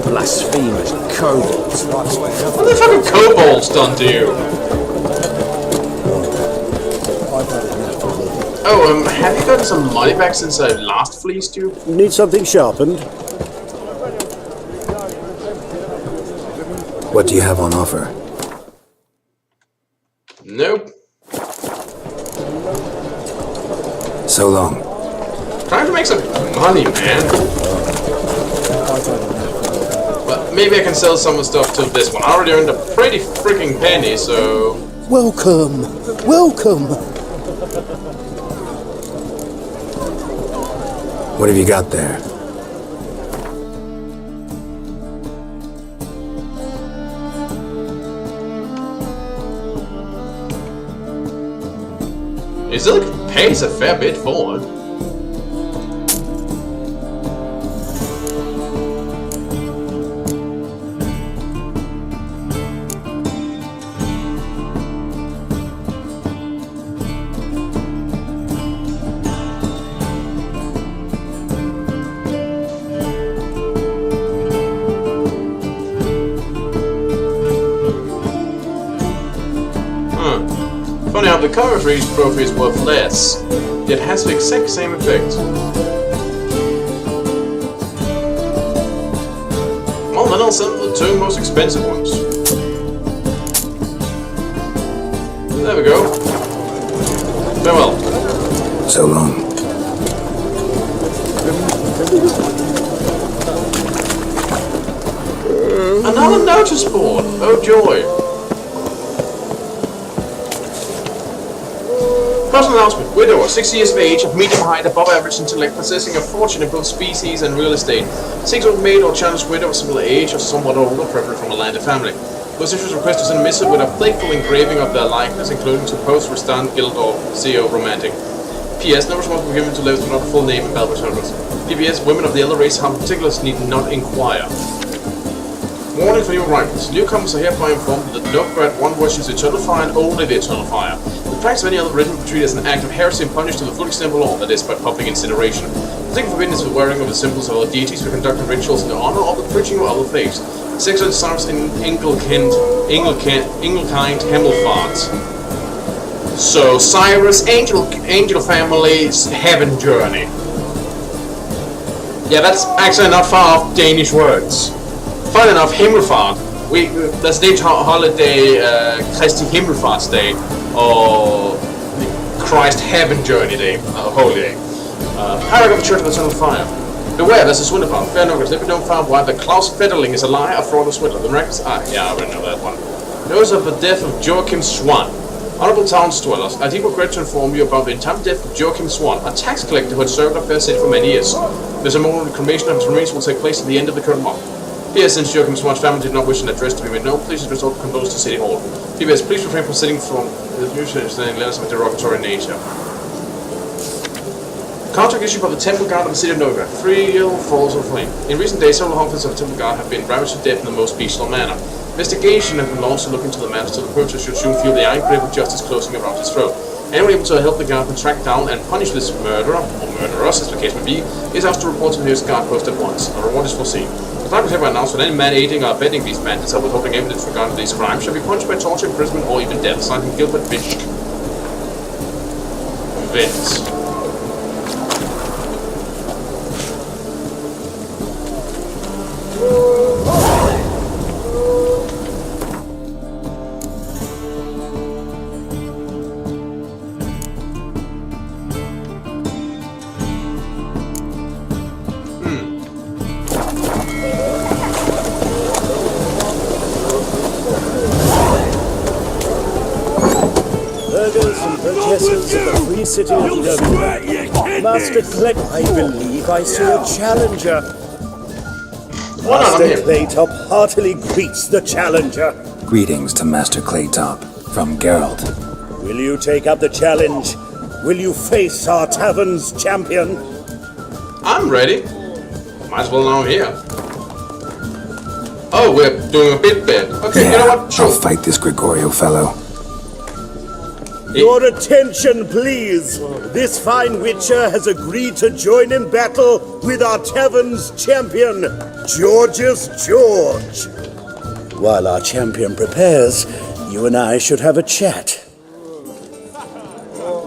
Blasphemous kobolds. What the fuck have kobolds done to you? Oh, have you gotten some money back since I last fleeced you? Need something sharpened? What do you have on offer? Nope. So long. Trying to make some money, man. But maybe I can sell some of the stuff to this one. I already earned a pretty freaking penny, so... Welcome! Welcome! What have you got there? It still pays a fair bit for it. Funny how the cover for each trophy is worth less, yet has the exact same effect. Well, then I'll sell the two most expensive ones. There we go. Farewell. So long. Another notice board! Oh joy! Personal announcement. Widower, 60 years of age, of medium height, above average intellect, possessing a fortune in both species and real estate. Seeks old maid or challenged widow of similar age or somewhat older, preferably from a landed family. Positions request to send a missive with a playful engraving of their likeness, including to post, restant, guild, or CO romantic. P.S. No response will be given to letters without a full name and Belgian address. P.P.S. Women of the elder race have particulars need not inquire. Warning for new arrivals. Newcomers are hereby informed that the Novgorod one worships the eternal fire and only the eternal fire. The practice of any other religion will be treated as an act of heresy and punished to the full extent of the law, that is, by public incineration. The thing forbidden is the wearing of the symbols of other deities for conducting rituals in the honor of the preaching of other faiths. Sexual desires in Engelkind Himmelfahrt. So, Cyrus, angel family's heaven journey. Yeah, that's actually not far off Danish words. Fun enough, Himmelfahrt. That's the Danish holiday, Kristi Himmelfartsdag, or Christ Heaven Journey Day, Holy Day. Paragraph of Church of Eternal Fire. Beware, there's a swindler found. Fair numbers, let me know found why the Klaus Federling is a liar, a fraud, or swindler. The records yeah, I already know that one. Notice of the death of Joachim Swan. Honorable towns dwellers, I deep regret to inform you about the entire death of Joachim Swan, a tax collector who had served a fair city for many years. The ceremonial cremation of his remains will take place at the end of the current month. P.S. Since Joachim Swan's family did not wish an address to be made known, please address all condolences to City Hall. P.S. Please refrain from sitting from the usual letters of a derogatory nature. Contract issued by the Temple Guard of the City of Novgorod. 3 Falls of Flame. In recent days, several officers of the Temple Guard have been ravaged to death in the most bestial manner. Investigation has been launched to look into the matter, so the perpetrator should soon feel the iron grip of justice closing around his throat. Anyone able to help the guard track down and punish this murderer, or murderers as the case may be, is asked to report to the nearest guard post at once. A reward is foreseen. The time is hereby announced that any man aiding or abetting these bandits or withholding evidence regarding these crimes shall be punished by torture, imprisonment, or even death. Signed Gilbert Vince. Protesters of the free city of Novgorod. Master Clay, I believe I see a challenger. Master Claytop heartily greets the challenger. Greetings to Master Claytop from Geralt. Will you take up the challenge? Will you face our tavern's champion? I'm ready. Might as well know I'm here. Oh, we're doing a bit bet. Okay, yeah, you know what? Sure. I'll fight this Gregorio fellow. Your attention, please! This fine witcher has agreed to join in battle with our tavern's champion, George's George. While our champion prepares, you and I should have a chat.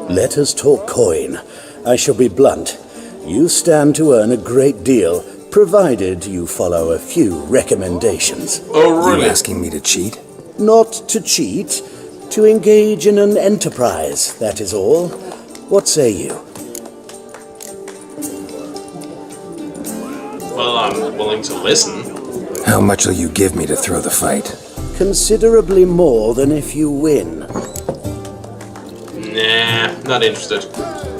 Let us talk coin. I shall be blunt. You stand to earn a great deal, provided you follow a few recommendations. Oh, really? You asking me to cheat? Not to cheat, to engage in an enterprise, that is all. What say you? Well, I'm willing to listen. How much will you give me to throw the fight? Considerably more than if you win. Nah, not interested.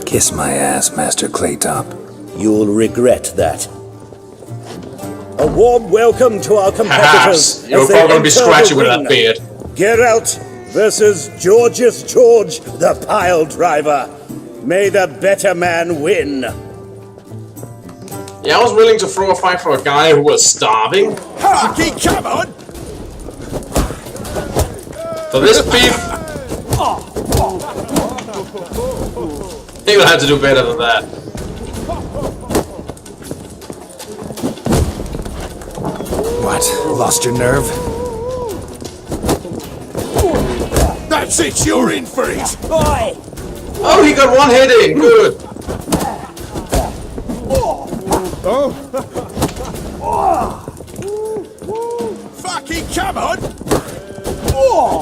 Kiss my ass, Master Claytop. You'll regret that. A warm welcome to our competitors. You're as they probably going to be enter the scratchy with that ring. beard. Geralt versus George's George, the pile driver. May the better man win. Yeah, I was willing to throw a fight for a guy who was starving. Hockey, come on! So this beef... He will have to do better than that. What? Lost your nerve? That's it, you're in for it! Oh, he got one hit in. Good. Fucking come on!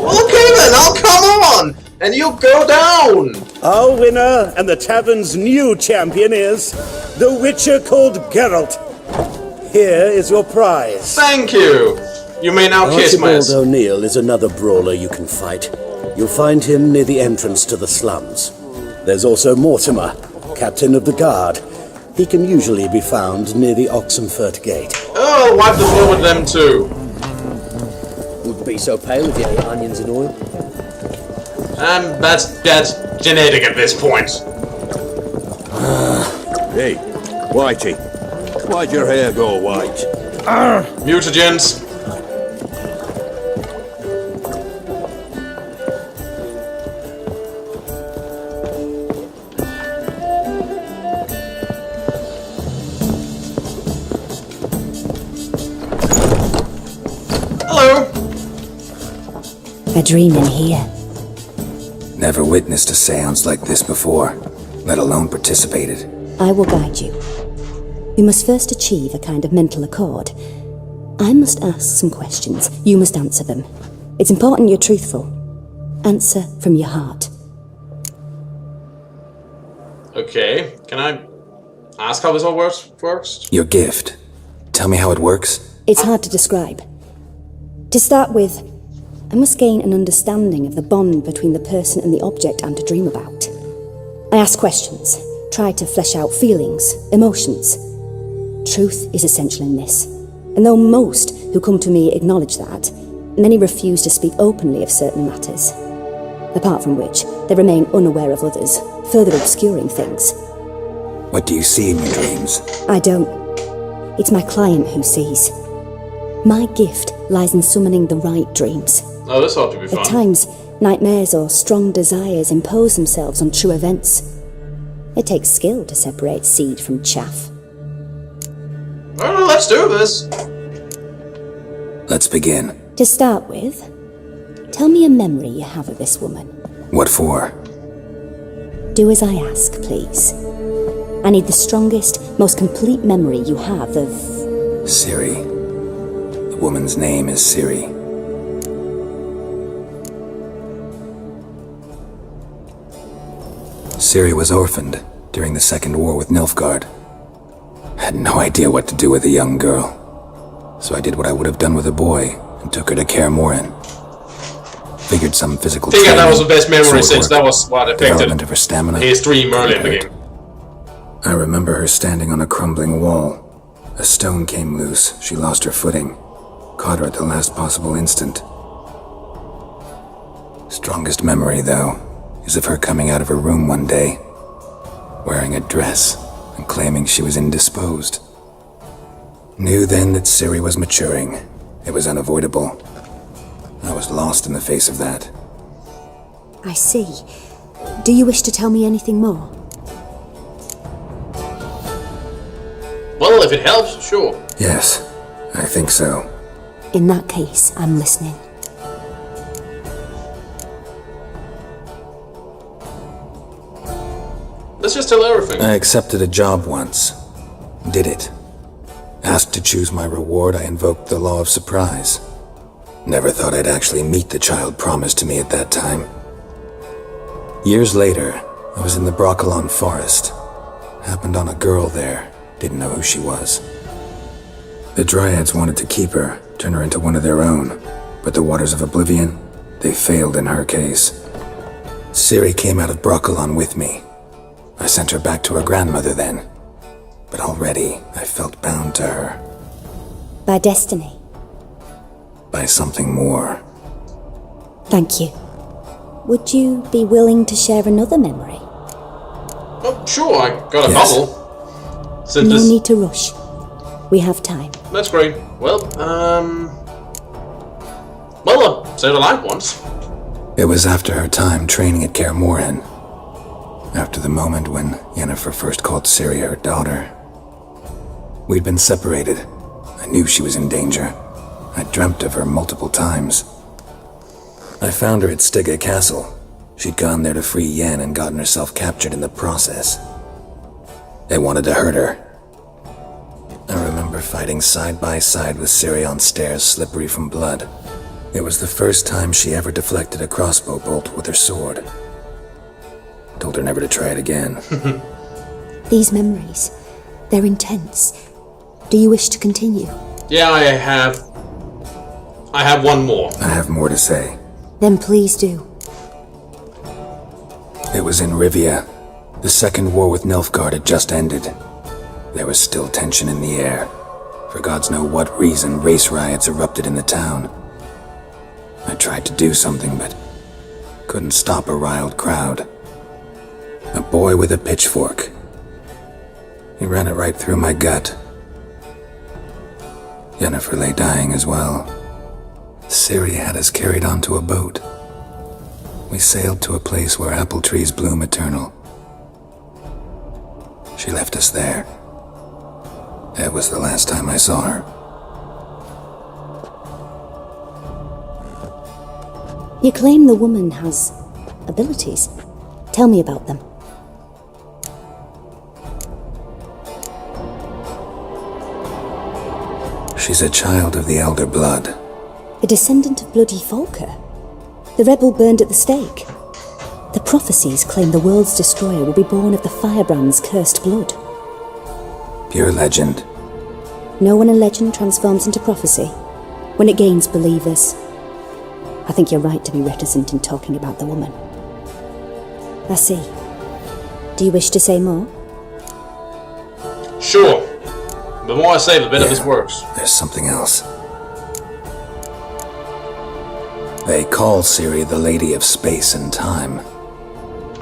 Okay then, I'll come on! And you go down! Our winner and the tavern's new champion is the witcher called Geralt. Here is your prize. Thank you! You may now kiss my ass. Archibald O'Neill is another brawler you can fight. You'll find him near the entrance to the slums. There's also Mortimer, captain of the guard. He can usually be found near the Oxenfurt Gate. Oh, wipe the floor with them too. Wouldn't be so pale if you ate onions and oil. That's genetic at this point. Hey, Whitey. Why'd your hair go white? Mutagens. Hello. A dream in here. Never witnessed a seance like this before, let alone participated. I will guide you. We must first achieve a kind of mental accord. I must ask some questions. You must answer them. It's important you're truthful. Answer from your heart. Okay, can I ask how this all works first? Your gift. Tell me how it works. It's hard to describe. To start with, I must gain an understanding of the bond between the person and the object I'm to dream about. I ask questions, try to flesh out feelings, emotions. Truth is essential in this, and though most who come to me acknowledge that, many refuse to speak openly of certain matters. Apart from which, they remain unaware of others, further obscuring things. What do you see in your dreams? I don't. It's my client who sees. My gift lies in summoning the right dreams. Oh, this ought to be fun. At times, nightmares or strong desires impose themselves on true events. It takes skill to separate seed from chaff. Well, let's do this. Let's begin. To start with, tell me a memory you have of this woman. What for? Do as I ask, please. I need the strongest, most complete memory you have of... Ciri. The woman's name is Ciri. Ciri was orphaned during the Second War with Nilfgaard. Had no idea what to do with a young girl, so I did what I would have done with a boy and took her to Kaer Morhen. Figured some physical I think that was the training, best memory sword since work, that was what development affected of her stamina. his dream early in the hurt. game. I remember her standing on a crumbling wall. A stone came loose. She lost her footing. Caught her at the last possible instant. Strongest memory, though, is of her coming out of her room one day, wearing a dress and claiming she was indisposed. Knew then that Ciri was maturing. It was unavoidable. I was lost in the face of that. I see. Do you wish to tell me anything more? Well, if it helps, sure. Yes, I think so. In that case, I'm listening. Let's just tell everything. I accepted a job once. Did it. Asked to choose my reward, I invoked the law of surprise. Never thought I'd actually meet the child promised to me at that time. Years later, I was in the Broccolon forest. Happened on a girl there. Didn't know who she was. The Dryads wanted to keep her, turn her into one of their own. But the Waters of Oblivion, they failed in her case. Ciri came out of Broccolon with me. I sent her back to her grandmother then. But already, I felt bound to her. By destiny. By something more. Thank you. Would you be willing to share another memory? Oh, sure, I got a Yes. couple. Since No this... need to rush. We have time. That's great. Well, Well, I saved a life once. It was after her time training at Kaer Morhen. After the moment when Yennefer first called Ciri her daughter. We'd been separated. I knew she was in danger. I dreamt of her multiple times. I found her at Stygia Castle. She'd gone there to free Yen and gotten herself captured in the process. They wanted to hurt her. I remember fighting side by side with Ciri on stairs slippery from blood. It was the first time she ever deflected a crossbow bolt with her sword. Told her never to try it again. These memories, they're intense. Do you wish to continue? Yeah, I have one more. I have more to say. Then please do. It was in Rivia. The second war with Nilfgaard had just ended. There was still tension in the air. For gods know what reason, race riots erupted in the town. I tried to do something, but couldn't stop a riled crowd. A boy with a pitchfork. He ran it right through my gut. Yennefer lay dying as well. Ciri had us carried onto a boat. We sailed to a place where apple trees bloom eternal. She left us there. That was the last time I saw her. You claim the woman has abilities. Tell me about them. She's a child of the Elder Blood. A descendant of bloody Volker. The rebel burned at the stake. The prophecies claim the world's destroyer will be born of the firebrand's cursed blood. Pure legend. No one in legend transforms into prophecy when it gains believers. I think you're right to be reticent in talking about the woman. I see. Do you wish to say more? Sure. The more I say, the better this works. There's something else. They call Ciri the Lady of Space and Time.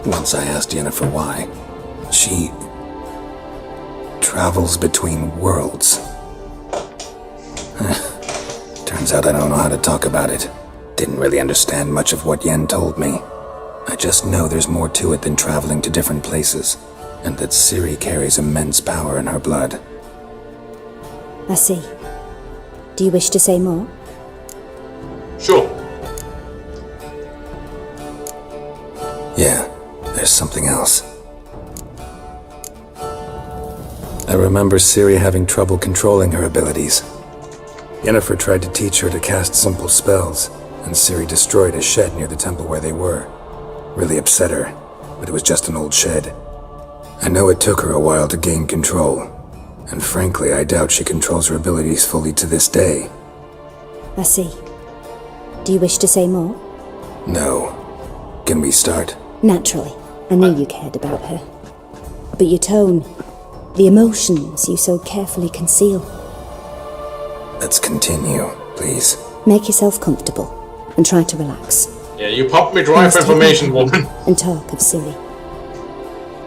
Once I asked Yennefer why. She travels between worlds. Turns out I don't know how to talk about it. Didn't really understand much of what Yen told me. I just know there's more to it than traveling to different places, and that Ciri carries immense power in her blood. I see. Do you wish to say more? Sure. Yeah, there's something else. I remember Ciri having trouble controlling her abilities. Yennefer tried to teach her to cast simple spells, and Ciri destroyed a shed near the temple where they were. Really upset her, but it was just an old shed. I know it took her a while to gain control, and frankly, I doubt she controls her abilities fully to this day. I see. Do you wish to say more? No. Can we start? Naturally. I knew you cared about her. But your tone, the emotions you so carefully conceal. Let's continue, please. Make yourself comfortable and try to relax. Yeah, you pumped me dry for information, woman. And talk of Ciri.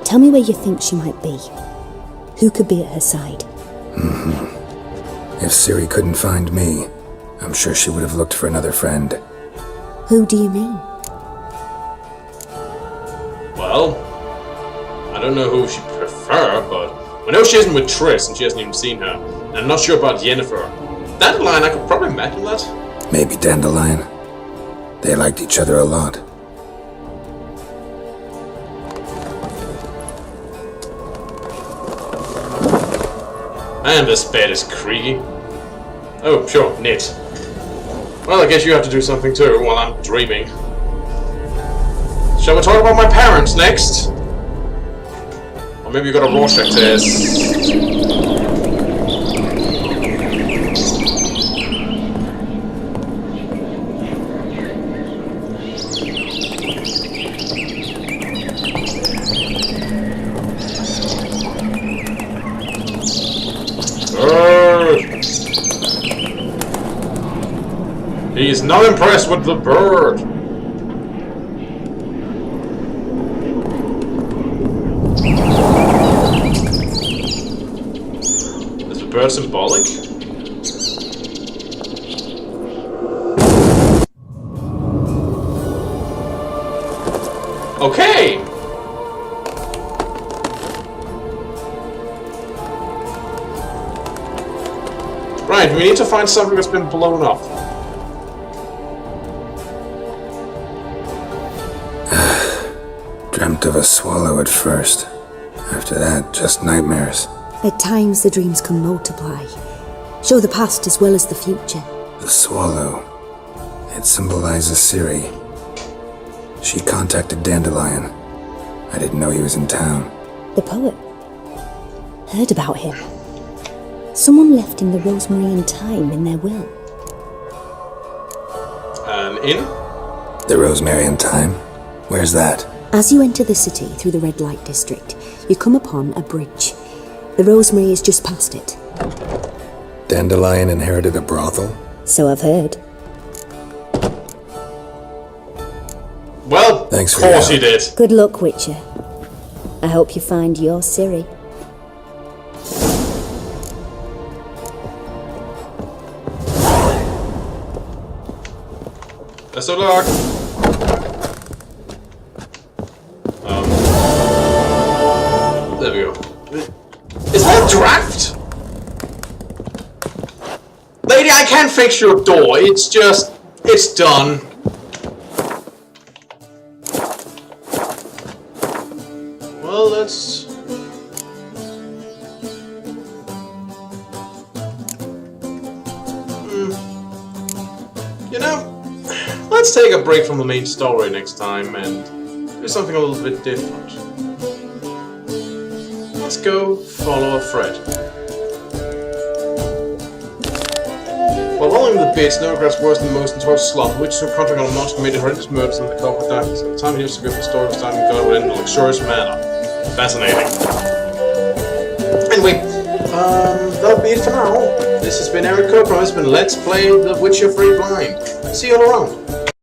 Tell me where you think she might be. Who could be at her side? If Ciri couldn't find me, I'm sure she would have looked for another friend. Who do you mean? Well, Well, I don't know who she'd prefer, but I know she isn't with Triss and she hasn't even seen her. And I'm not sure about Yennefer. Dandelion, I could probably imagine that. Maybe Dandelion. They liked each other a lot. And this bed is creaky. Oh, sure, knit. Well, I guess you have to do something too while I'm dreaming. Shall we talk about my parents next? Or maybe you got a Rorschach test. He's not impressed with the bird. Is the bird symbolic? Okay! Right, we need to find something that's been blown up. Dreamt of a swallow at first. After that, just nightmares. At times, the dreams can multiply, show the past as well as the future. The swallow. It symbolizes Ciri. She contacted Dandelion. I didn't know he was in town. The poet. Heard about him. Someone left him the rosemary and thyme in their will. An inn? The Rosemary and Thyme? Where's that? As you enter the city through the red light district, you come upon a bridge. The rosemary is just past it. Dandelion inherited a brothel? So I've heard. Well, Thanks of for your course he help. did. Good luck, Witcher. I hope you find your Ciri. Best of luck. There we go. Is that a draft? Lady, I can't fix your door. It's just... it's done. Well, let's... You know, let's take a break from the main story next time and do something a little bit different. Let's go follow a thread. While rolling the bits, Norgrass worse than most and towards Slot, which is contract on a monster committed horrendous murders in the corporate darkness. At the time he used to grip the story of starting God within a luxurious manner. Fascinating. Anyway, that'll be it for now. This has been Eric Cooper. It's been Let's Play The Witcher 3 Blind. See you all around.